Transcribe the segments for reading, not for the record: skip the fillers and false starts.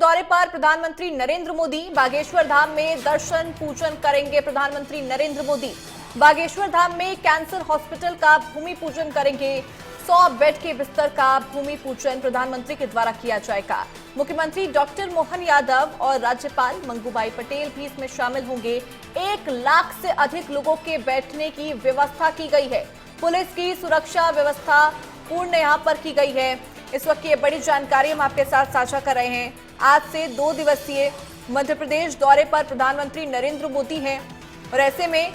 दौरे पर प्रधानमंत्री नरेंद्र मोदी। बागेश्वर धाम में दर्शन पूजन करेंगे प्रधानमंत्री नरेंद्र मोदी। बागेश्वर धाम में कैंसर हॉस्पिटल का भूमि पूजन करेंगे। 100 बेड के बिस्तर का भूमि पूजन प्रधानमंत्री के द्वारा किया जाएगा। मुख्यमंत्री डॉक्टर मोहन यादव और राज्यपाल मंगूबाई पटेल भी इसमें शामिल होंगे। 1 लाख से अधिक लोगों के बैठने की व्यवस्था की गई है। पुलिस की सुरक्षा व्यवस्था पूर्ण यहां पर की गई है। इस वक्त ये बड़ी जानकारी हम आपके साथ साझा कर रहे हैं। आज से 2 दिवसीय मध्य प्रदेश दौरे पर प्रधानमंत्री नरेंद्र मोदी हैं और ऐसे में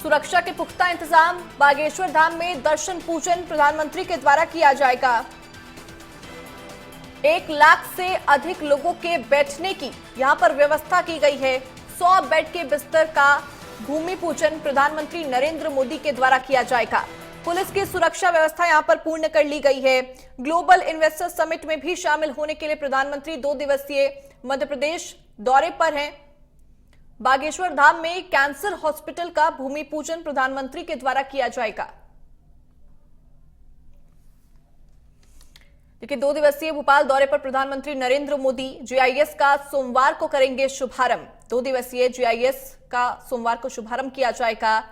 सुरक्षा के पुख्ता इंतजाम। बागेश्वर धाम में दर्शन पूजन प्रधानमंत्री के द्वारा किया जाएगा। 1 लाख से अधिक लोगों के बैठने की यहां पर व्यवस्था की गई है। 100 बेड के बिस्तर का भूमि पूजन प्रधानमंत्री नरेंद्र मोदी के द्वारा किया जाएगा। पुलिस की सुरक्षा व्यवस्था यहां पर पूर्ण कर ली गई है। ग्लोबल इन्वेस्टर समिट में भी शामिल होने के लिए प्रधानमंत्री 2 दिवसीय मध्य प्रदेश दौरे पर हैं। बागेश्वर धाम में कैंसर हॉस्पिटल का भूमि पूजन प्रधानमंत्री के द्वारा किया जाएगा। देखिए, 2 दिवसीय भोपाल दौरे पर प्रधानमंत्री नरेंद्र मोदी जीआईएस का सोमवार को करेंगे शुभारंभ। 2 दिवसीय जीआईएस का सोमवार को शुभारंभ किया जाएगा।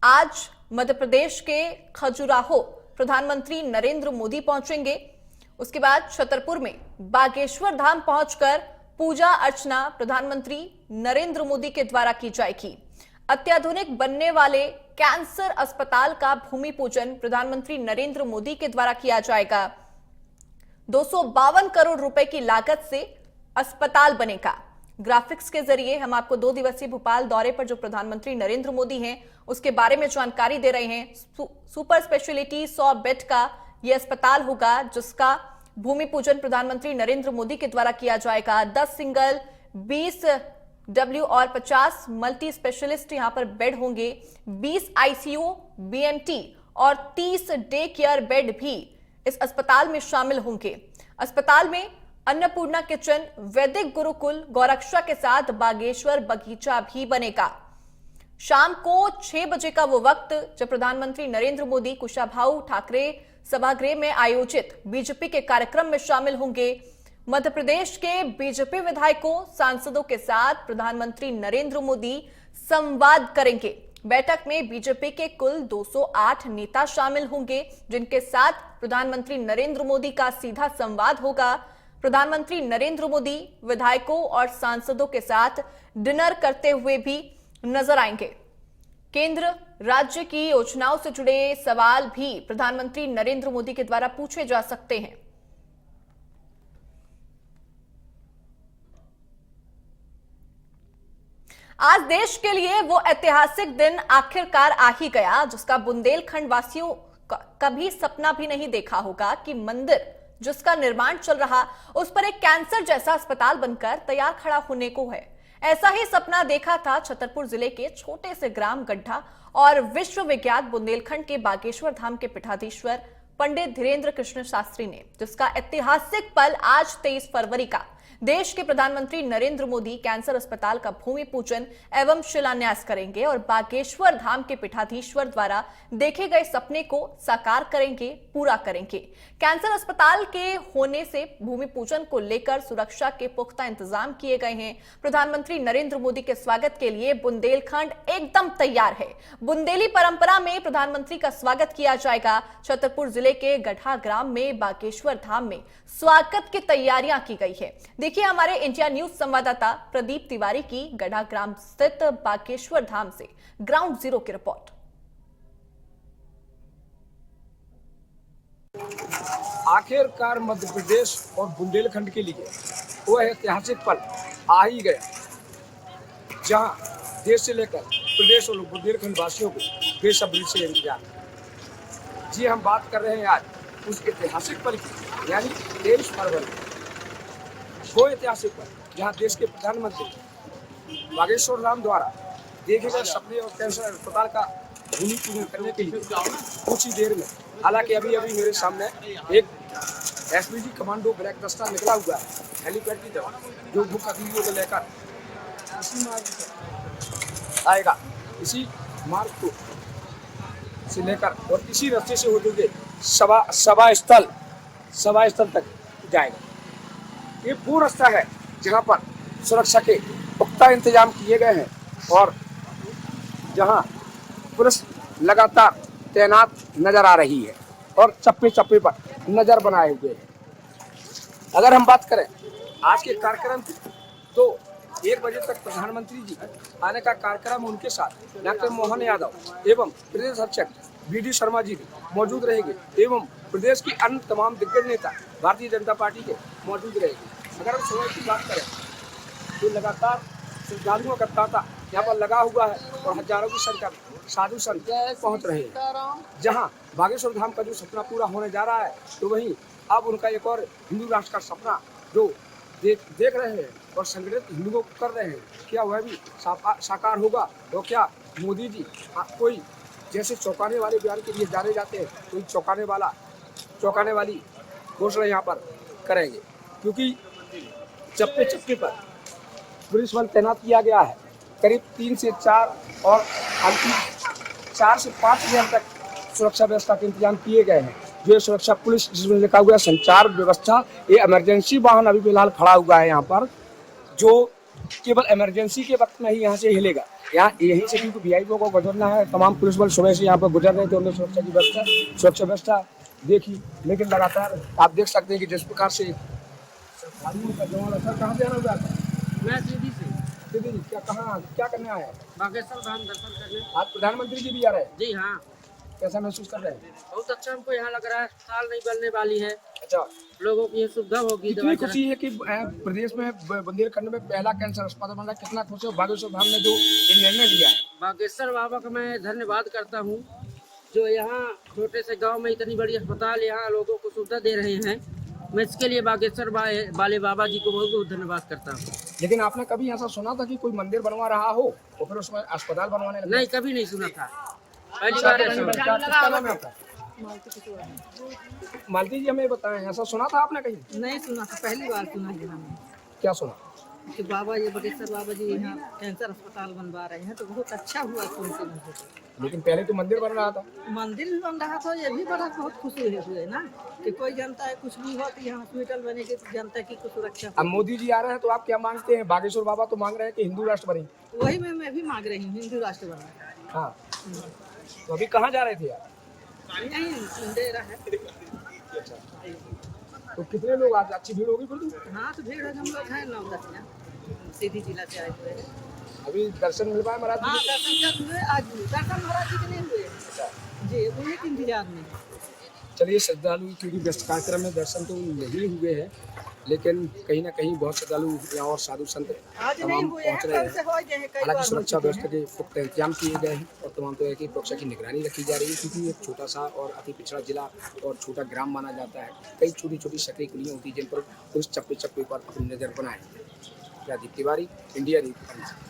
आज मध्य प्रदेश के खजुराहो प्रधानमंत्री नरेंद्र मोदी पहुंचेंगे। उसके बाद छतरपुर में बागेश्वर धाम पहुंचकर पूजा अर्चना प्रधानमंत्री नरेंद्र मोदी के द्वारा की जाएगी। अत्याधुनिक बनने वाले कैंसर अस्पताल का भूमि पूजन प्रधानमंत्री नरेंद्र मोदी के द्वारा किया जाएगा। 252 करोड़ रुपए की लागत से अस्पताल बनेगा। ग्राफिक्स के जरिए हम आपको 2 दिवसीय भोपाल दौरे पर जो प्रधानमंत्री नरेंद्र मोदी हैं उसके बारे में जानकारी दे रहे हैं। सुपर स्पेशलिटी 100 बेड का यह अस्पताल होगा जिसका भूमि पूजन प्रधानमंत्री नरेंद्र मोदी के द्वारा किया जाएगा। 10 सिंगल, 20 डब्ल्यू और 50 मल्टी स्पेशलिस्ट यहां पर बेड होंगे। 20 आईसीयू, बीएमटी और 30 डे केयर बेड भी इस अस्पताल में शामिल होंगे। अस्पताल में अन्नपूर्णा किचन, वैदिक गुरुकुल, गौरक्षा के साथ बागेश्वर बगीचा भी बनेगा। शाम को 6 बजे का वो वक्त जब प्रधानमंत्री नरेंद्र मोदी कुशाभाऊ ठाकरे सभागृह में आयोजित बीजेपी के कार्यक्रम में शामिल होंगे। मध्य प्रदेश के बीजेपी विधायकों, सांसदों के साथ प्रधानमंत्री नरेंद्र मोदी संवाद करेंगे। बैठक में बीजेपी के कुल 208 नेता शामिल होंगे जिनके साथ प्रधानमंत्री नरेंद्र मोदी का सीधा संवाद होगा। प्रधानमंत्री नरेंद्र मोदी विधायकों और सांसदों के साथ डिनर करते हुए भी नजर आएंगे। केंद्र राज्य की योजनाओं से जुड़े सवाल भी प्रधानमंत्री नरेंद्र मोदी के द्वारा पूछे जा सकते हैं। आज देश के लिए वो ऐतिहासिक दिन आखिरकार आ ही गया जिसका बुंदेलखंड वासियों कभी सपना भी नहीं देखा होगा कि मंदिर जिसका निर्माण चल रहा उस पर एक कैंसर जैसा अस्पताल बनकर तैयार खड़ा होने को है। ऐसा ही सपना देखा था छतरपुर जिले के छोटे से ग्राम गड्ढा और विश्व विख्यात बुंदेलखंड के बागेश्वर धाम के पीठाधीश्वर पंडित धीरेन्द्र कृष्ण शास्त्री ने, जिसका ऐतिहासिक पल आज 23 फरवरी का देश के प्रधानमंत्री नरेंद्र मोदी कैंसर अस्पताल का भूमि पूजन एवं शिलान्यास करेंगे और बागेश्वर धाम के पीठाधीश्वर द्वारा देखे गए सपने को साकार करेंगे, पूरा करेंगे। कैंसर अस्पताल के होने से भूमि पूजन को लेकर सुरक्षा के पुख्ता इंतजाम किए गए हैं। प्रधानमंत्री नरेंद्र मोदी के स्वागत के लिए बुंदेलखंड एकदम तैयार है। बुंदेली परंपरा में प्रधानमंत्री का स्वागत किया जाएगा। छतरपुर जिले के गढ़ा ग्राम में बागेश्वर धाम में स्वागत की तैयारियां की गई है। देखिए हमारे इंडिया न्यूज संवाददाता प्रदीप तिवारी की गढ़ा ग्राम स्थित बागेश्वर धाम से ग्राउंड जीरो की रिपोर्ट। आखिरकार मध्य प्रदेश और बुंदेलखंड के लिए वह ऐतिहासिक पल आ ही गया जहां देश से लेकर प्रदेश और बुंदेलखंड वासियों को बेसब्री से इंतजार। जी हम बात कर रहे हैं आज उस ऐतिहासिक पल की, यानी 23 फरवरी, वो ऐतिहासिक पल जहां देश के प्रधानमंत्री बागेश्वर धाम द्वारा देखे गए सपने और कैंसर अस्पताल का भूमि पूजन करने के लिए कुछ ही देर में, हालांकि अभी मेरे सामने एक एसपीजी कमांडो ब्लैक दस्ता निकला हुआ है हेलीपैड की तरह, जो मुख्य अतिथियों को लेकर इसी मार्ग से आएगा। इसी मार्ग को से लेकर और इसी रास्ते से होते हुए सभा स्थल तक जाएगा। ये वो रास्ता है जहां पर सुरक्षा के पुख्ता इंतजाम किए गए हैं और जहां पुलिस लगातार तैनात नजर आ रही है और चप्पे चप्पे पर नजर बनाए हुए है। अगर हम बात करें आज के कार्यक्रम की, तो 1 बजे तक प्रधानमंत्री जी आने का कार्यक्रम, उनके साथ डॉक्टर मोहन यादव एवं प्रदेश अध्यक्ष वी डी शर्मा जी भी मौजूद रहेंगे एवं प्रदेश की अन्य तमाम दिग्गज नेता भारतीय जनता पार्टी के मौजूद रहेंगे। अगर हम समय की बात करें तो लगातार श्रद्धालुओं का तांता यहाँ पर लगा हुआ है और हजारों की संख्या में साधु संत पहुँच रहे हैं। जहाँ बागेश्वर धाम का जो सपना पूरा होने जा रहा है, तो वहीं अब उनका एक और हिंदू राष्ट्र का सपना जो देख रहे हैं और संगठित हिंदुओं को कर रहे हैं, क्या वह भी साकार होगा? तो क्या मोदी जी कोई जैसे चौंकाने वाले बयान के लिए जाने जाते हैं, कोई चौंकाने वाली घोषणा यहाँ पर करेंगे? क्योंकि चप्पे चप्पे पर पुलिस बल तैनात किया गया है। करीब 3 से 4 और अंतिम 4 से 5 बजे तक सुरक्षा व्यवस्था के इंतजाम किए गए हैं। जो सुरक्षा पुलिस जिसमें लिखा हुआ है संचार व्यवस्था, ये इमरजेंसी वाहन अभी फिलहाल खड़ा हुआ है यहाँ पर, जो केवल इमरजेंसी के वक्त में ही यहाँ से हिलेगा। यहाँ यहीं से क्योंकि वीआईपी को गुजरना है, तमाम पुलिस बल सुबह से यहाँ पर गुजर रहे थे, उन्होंने सुरक्षा व्यवस्था देखी। लेकिन लगातार आप देख सकते हैं कि जिस प्रकार से कहाँ से आना हुआ था? मैं सीधी से दीदी क्या करने आए हैं? बागेश्वर धाम दर्शन करने। आज प्रधानमंत्री जी भी आ रहे हैं, जी हाँ, कैसा महसूस कर रहे हैं? बहुत अच्छा हमको यहाँ लग रहा है। अस्पताल नहीं बनने वाली है, अच्छा, लोगों की ये सुविधा होगी। कितनी खुशी है कि प्रदेश में बुंदेलखंड में पहला कैंसर अस्पताल बन रहा है, कितना खुशी है बागेश्वर धाम ने जो ये निर्णय लिया है। बागेश्वर बाबा का मैं धन्यवाद करता हूँ, जो यहाँ छोटे से गांव में इतनी बड़ी अस्पताल यहाँ लोगों को सुविधा दे रहे हैं। मैं इसके लिए बागेश्वर वाले बाबा जी को बहुत बहुत धन्यवाद करता हूँ। लेकिन आपने कभी ऐसा सुना था कि कोई मंदिर बनवा रहा हो और फिर उसमें अस्पताल बनवाने लगे? नहीं, कभी नहीं सुना था, पहली बार ऐसा हुआ। क्या नाम है आपका? मालती जी, हमें बताएं, ऐसा सुना था आपने कहीं? नहीं सुना था, पहली बार सुना है हमने क्या सुना? कि बाबा जी बागेश्वर बाबा जी यहाँ कैंसर अस्पताल बनवा रहे हैं, तो बहुत अच्छा हुआ सुन के मुझे। लेकिन पहले तो मंदिर बन रहा था। मंदिर भी बन रहा था, ये भी बड़ा बहुत खुशी हुए ना कि कोई जनता है कुछ भी हो तो यहाँ हॉस्पिटल बनेगी तो जनता की कुछ सुरक्षा। अब मोदी जी आ रहे हैं तो आप क्या मांगते हैं? बागेश्वर बाबा तो मांग रहे हैं कि हिंदू राष्ट्र बने। वही मैं भी मांग रही हूँ, हिंदू राष्ट्र बना। हाँ, तो अभी कहाँ जा रहे थे आप? यहीं दे रहा है। तो कितने लोग आज? अच्छी भीड़ होगी फिर तो? हाँ, तो भीड़ हम लोग हैं 9-10 सीधी जिला से आए हुए हैं। अभी दर्शन मिल पाए महाराज हाँ, जी? दर्शन कब हुए? आज हुए दर्शन महाराज जी के नहीं हुए जी, उन्हीं के इंतजार में। चलिए, श्रद्धालु क्योंकि व्यस्त कार्यक्रम में दर्शन तो नहीं हुए हैं, लेकिन कहीं ना कहीं बहुत श्रद्धालु यहाँ और साधु संत आज नहीं तमाम हुए पहुँच हैं, रहे कल से हैं। हो गए हैं, कई हालांकि बार हो सुरक्षा चुके व्यवस्था के पुख्ता इंतजाम किए गए हैं और तमाम तरह की सुरक्षा की निगरानी रखी जा रही है, क्योंकि एक छोटा सा और अति पिछड़ा जिला और छोटा ग्राम माना जाता है। कई छोटी छोटी सक्रिय कुलियाँ होती हैं जिन पर पुलिस चप्पे चप्पे पर अपनी नजर बनाए। Rajeev Tiwari, India news.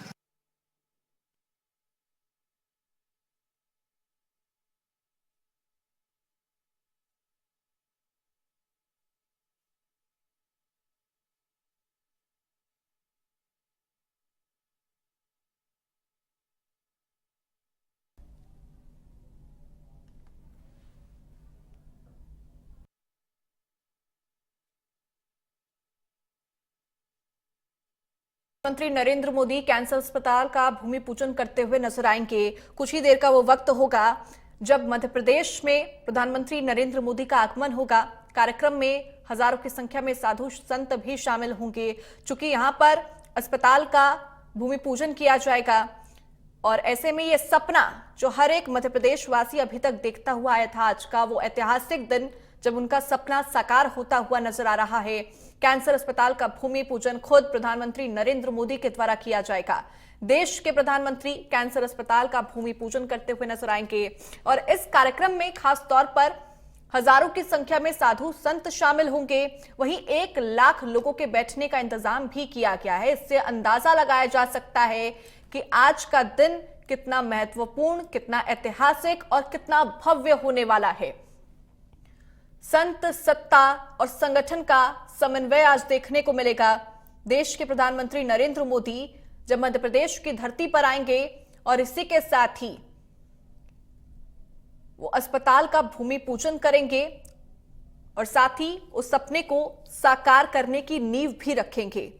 प्रधानमंत्री नरेंद्र मोदी कैंसर अस्पताल का भूमि पूजन करते हुए नजर आएंगे। कुछ ही देर का वो वक्त होगा जब मध्य प्रदेश में प्रधानमंत्री नरेंद्र मोदी का आगमन होगा। कार्यक्रम में हजारों की संख्या में साधु संत भी शामिल होंगे, चूंकि यहां पर अस्पताल का भूमि पूजन किया जाएगा। और ऐसे में ये सपना जो हर एक मध्य प्रदेश वासी अभी तक देखता हुआ आया था, आज का वो ऐतिहासिक दिन जब उनका सपना साकार होता हुआ नजर आ रहा है। कैंसर अस्पताल का भूमि पूजन खुद प्रधानमंत्री नरेंद्र मोदी के द्वारा किया जाएगा। देश के प्रधानमंत्री कैंसर अस्पताल का भूमि पूजन करते हुए नजर आएंगे और इस कार्यक्रम में खास तौर पर हजारों की संख्या में साधु संत शामिल होंगे। वहीं 1 लाख लोगों के बैठने का इंतजाम भी किया गया है। इससे अंदाजा लगाया जा सकता है कि आज का दिन कितना महत्वपूर्ण, कितना ऐतिहासिक और कितना भव्य होने वाला है। संत, सत्ता और संगठन का समन्वय आज देखने को मिलेगा। देश के प्रधानमंत्री नरेंद्र मोदी जब मध्य प्रदेश की धरती पर आएंगे और इसी के साथ ही वो अस्पताल का भूमि पूजन करेंगे और साथ ही उस सपने को साकार करने की नींव भी रखेंगे।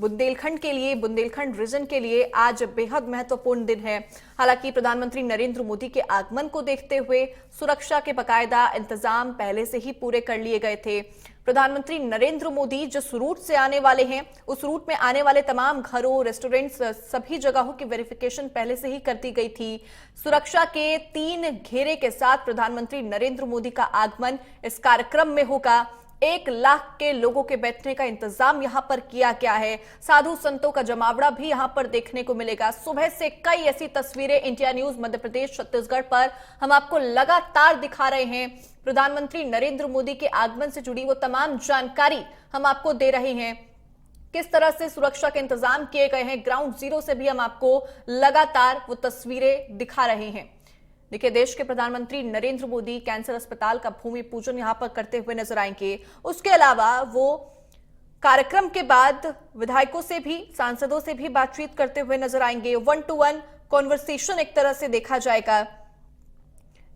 बुंदेलखंड के लिए, बुंदेलखंड रीजन के लिए आज बेहद महत्वपूर्ण दिन है। हालांकि प्रधानमंत्री नरेंद्र मोदी के आगमन को देखते हुए सुरक्षा के बाकायदा इंतजाम पहले से ही पूरे कर लिए गए थे। प्रधानमंत्री नरेंद्र मोदी जिस रूट से आने वाले हैं, उस रूट में आने वाले तमाम घरों, रेस्टोरेंट्स, सभी जगहों की वेरिफिकेशन पहले से ही कर दी गई थी। सुरक्षा के 3 घेरे के साथ प्रधानमंत्री नरेंद्र मोदी का आगमन इस कार्यक्रम में होगा। 1 लाख के लोगों के बैठने का इंतजाम यहां पर किया गया है। साधु संतों का जमावड़ा भी यहां पर देखने को मिलेगा। सुबह से कई ऐसी तस्वीरें इंडिया न्यूज मध्य प्रदेश छत्तीसगढ़ पर हम आपको लगातार दिखा रहे हैं। प्रधानमंत्री नरेंद्र मोदी के आगमन से जुड़ी वो तमाम जानकारी हम आपको दे रहे हैं। किस तरह से सुरक्षा के इंतजाम किए गए हैं, ग्राउंड जीरो से भी हम आपको लगातार वो तस्वीरें दिखा रहे हैं। देखिए, देश के प्रधानमंत्री नरेंद्र मोदी कैंसर अस्पताल का भूमि पूजन यहां पर करते हुए नजर आएंगे। उसके अलावा वो कार्यक्रम के बाद विधायकों से भी, सांसदों से भी बातचीत करते हुए नजर आएंगे। 1-to-1 कॉन्वर्सेशन एक तरह से देखा जाएगा।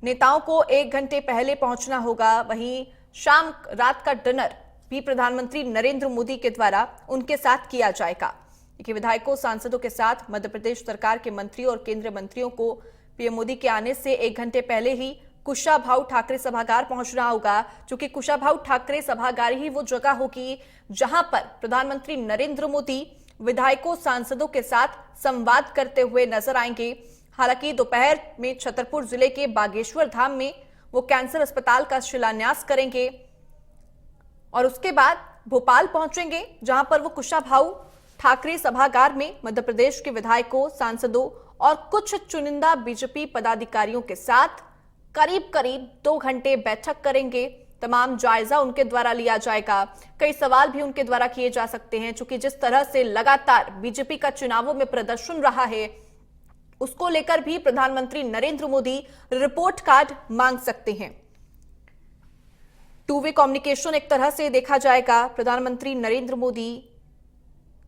नेताओं को 1 घंटे पहले पहुंचना होगा। वहीं शाम रात का डिनर भी प्रधानमंत्री नरेंद्र मोदी के द्वारा उनके साथ किया जाएगा। देखिए, विधायकों, सांसदों के साथ मध्य प्रदेश सरकार के मंत्रियों और केंद्रीय मंत्रियों को पीएम मोदी के आने से 1 घंटे पहले ही कुशाभाऊ ठाकरे सभागार पहुंचना होगा, क्योंकि कुशाभाऊ ठाकरे सभागार ही वो जगह होगी जहां पर प्रधानमंत्री नरेंद्र मोदी विधायकों, सांसदों के साथ संवाद करते हुए नजर आएंगे। हालांकि दोपहर में छतरपुर जिले के बागेश्वर धाम में वो कैंसर अस्पताल का शिलान्यास करेंगे और उसके बाद भोपाल पहुंचेंगे, जहां पर वो कुशाभाऊ ठाकरे सभागार में मध्य प्रदेश के विधायकों, सांसदों और कुछ चुनिंदा बीजेपी पदाधिकारियों के साथ करीब 2 घंटे बैठक करेंगे। तमाम जायजा उनके द्वारा लिया जाएगा। कई सवाल भी उनके द्वारा किए जा सकते हैं, क्योंकि जिस तरह से लगातार बीजेपी का चुनावों में प्रदर्शन रहा है, उसको लेकर भी प्रधानमंत्री नरेंद्र मोदी रिपोर्ट कार्ड मांग सकते हैं। 2 वे कम्युनिकेशन एक तरह से देखा जाएगा। प्रधानमंत्री नरेंद्र मोदी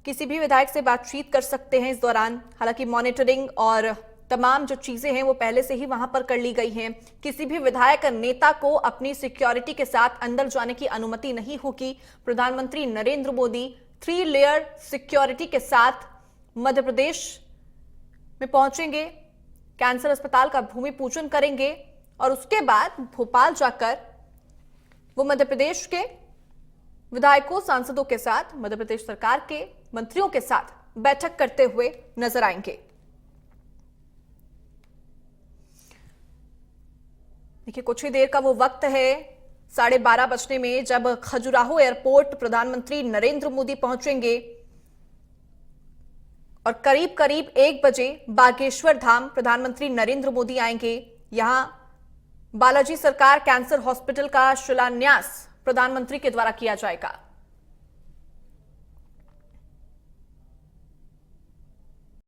किसी भी विधायक से बातचीत कर सकते हैं इस दौरान। हालांकि मॉनिटरिंग और तमाम जो चीजें हैं वो पहले से ही वहां पर कर ली गई हैं। किसी भी विधायक नेता को अपनी सिक्योरिटी के साथ अंदर जाने की अनुमति नहीं होगी। प्रधानमंत्री नरेंद्र मोदी 3 लेयर सिक्योरिटी के साथ मध्य प्रदेश में पहुंचेंगे, कैंसर अस्पताल का भूमि पूजन करेंगे और उसके बाद भोपाल जाकर वो मध्य प्रदेश के विधायकों, सांसदों के साथ, मध्य प्रदेश सरकार के मंत्रियों के साथ बैठक करते हुए नजर आएंगे। देखिए, कुछ ही देर का वो वक्त है 12:30 बजने में, जब खजुराहो एयरपोर्ट प्रधानमंत्री नरेंद्र मोदी पहुंचेंगे और करीब 1 बजे बागेश्वर धाम प्रधानमंत्री नरेंद्र मोदी आएंगे। यहां बालाजी सरकार कैंसर हॉस्पिटल का शिलान्यास प्रधानमंत्री के द्वारा किया जाएगा।